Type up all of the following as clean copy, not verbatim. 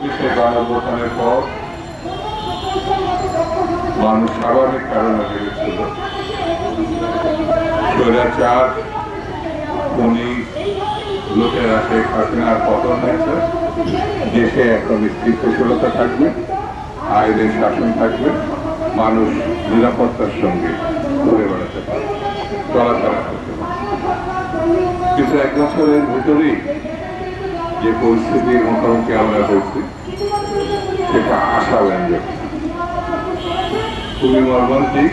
চব্বিশে গণঅভ্যুত্থানের পর মানুষ স্বাভাবিক কারণে ভেবেছিল স্বৈরাচার উনি লোকেরা শেখ হাসিনার পতন হয়েছে, দেশে একটা স্থিতিশীলতা থাকবে, আইনের শাসন থাকবে, মানুষ নিরাপত্তার সঙ্গে ঘুরে বেড়াতে পারবে, চলাফেরা করতে পারবে। কিন্তু এক বছরের ভিতরেই যে পরিস্থিতির মুখোমুখি আমরা হয়েছি সেটা আশাব্যঞ্জক। খুবই মর্মান্তিক।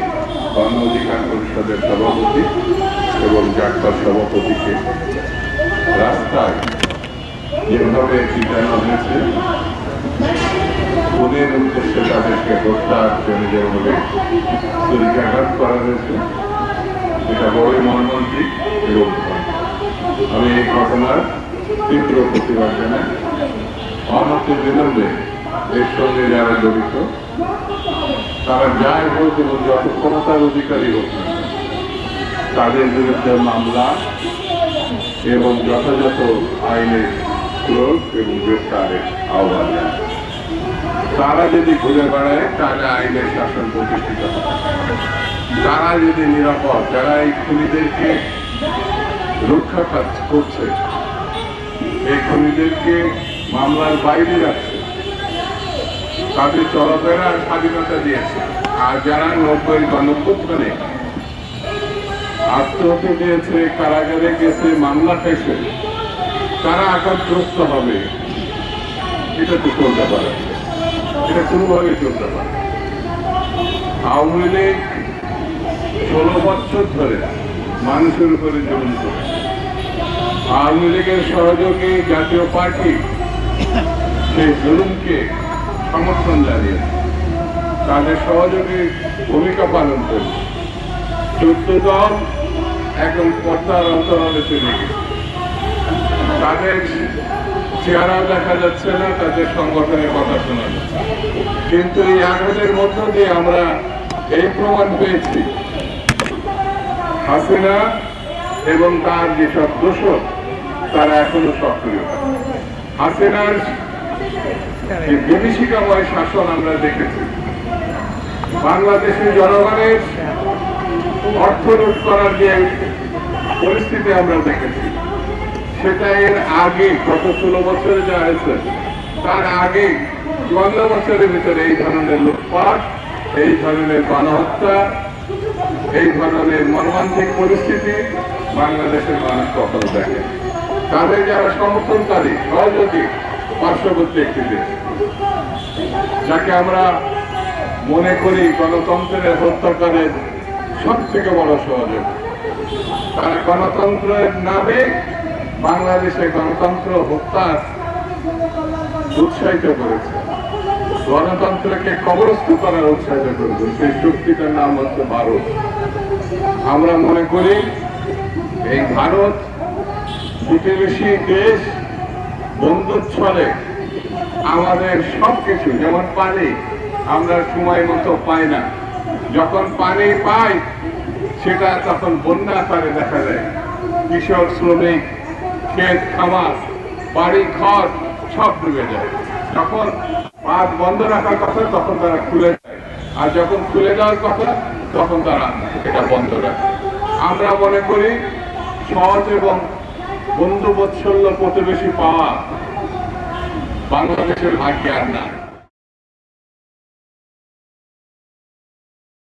গণ অধিকার পরিষদের সভাপতি এবং জাতীয় সভাপতিকে রাস্তায় যেভাবে পিটানো হয়েছে, খুনের উদ্দেশ্যে তাদেরকে হত্যার জন্য যেভাবে ছুরিকাঘাত করা হয়েছে, এটা বড়ই মর্মান্তিক এবং আমি এই ঘটনার তীব্র প্রতিবাদ জানাই। অনন্ত বিলম্বে এর সঙ্গে যারা জড়িত তারা যাই হোক এবং যত ক্ষমতার অধিকারী হোক তাদের বিরুদ্ধে মামলা এবং যথাযথ আইনের প্রয়োগ এবং গ্রেফতারের আহ্বান জানায়। তারা যদি ঘুরে বেড়ায় তাহলে আইনের শাসন প্রতিষ্ঠিত হবে। তারা যদি নিরাপদ, যারা এই খুনিদেরকে রক্ষা করছে, এই খুনিদেরকে মামলার বাইরে রাখছে, তাদের চলাফেরার স্বাধীনতা দিয়েছে, আর যারা 90-এর গণঅভ্যুত্থানে আত্মহত্যা দিয়েছে, কারাগারে গেছে, মামলা খাইছে, তারা আঘাতগ্রস্ত হবে, এটা তো চলতে পারে, এটা কোনোভাবে চলতে পারে। আওয়ামী লীগ 16 বছর ধরে মানুষের উপরে জুলুম করেছে। আওয়ামী লীগের সহযোগী জাতীয় পার্টি সেই জুলুমকে সমর্থন জানিয়েছে, তাদের সহযোগী ভূমিকা পালন করছে। 14 দল এখন পর্দার অন্তরালে চলে গেছে, তাদের চেহারাও দেখা যাচ্ছে না, তাদের সংগঠনের কথা শোনা যাচ্ছে। কিন্তু এই আঘাতের মধ্য দিয়ে আমরা এই প্রমাণ পেয়েছি হাসিনা এবং তার যেসব দোষক তারা এখনো সক্রিয়। হাসিনার বিভীষিকাময় শাসন আমরা দেখেছি, বাংলাদেশের জনগণের অর্থ লুট করার যে পরিস্থিতি আমরা দেখেছি, সেটা এর আগে গত 16 বছরে যা হয়েছে তার আগে 15 বছরের ভিতরে এই ধরনের লুটপাট, এই ধরনের গণহত্যা, এই ধরনের মর্মান্তিক পরিস্থিতি বাংলাদেশের মানুষ কখনো দেখে। তাদের যারা সমর্থনকারী, সহযোগী পার্শ্ববর্তী একটি দেশ, যাকে আমরা মনে করি গণতন্ত্রের হত্যাকারের সব থেকে বড় সহযোগী, তারা গণতন্ত্রের নামে বাংলাদেশে গণতন্ত্র হত্যার উৎসাহিত করেছে, গণতন্ত্রকে কবরস্থ করার উৎসাহিত করেছে। সেই শক্তিটার নাম হচ্ছে ভারত। আমরা মনে করি এই ভারত প্রতিবেশী দেশ বন্ধুচ্ছলে আমাদের সবকিছু, যেমন পানি আমরা সময় মতো পাই না, যখন পানি পাই সেটা তখন বন্যা আকারে দেখা যায়। কৃষক, শ্রমিক, ক্ষেত খামার, বাড়ি ঘর সব ডুবে যায়। যখন বাঁধ বন্ধ রাখার কথা তখন তারা খুলে যায়, আর যখন খুলে যাওয়ার কথা তখন তারা এটা বন্ধ রাখে। আমরা মনে করি সহজ এবং বন্ধুবৎসল্য প্রতিবেশী পাওয়া বাংলাদেশের ভাগ্যে আর না।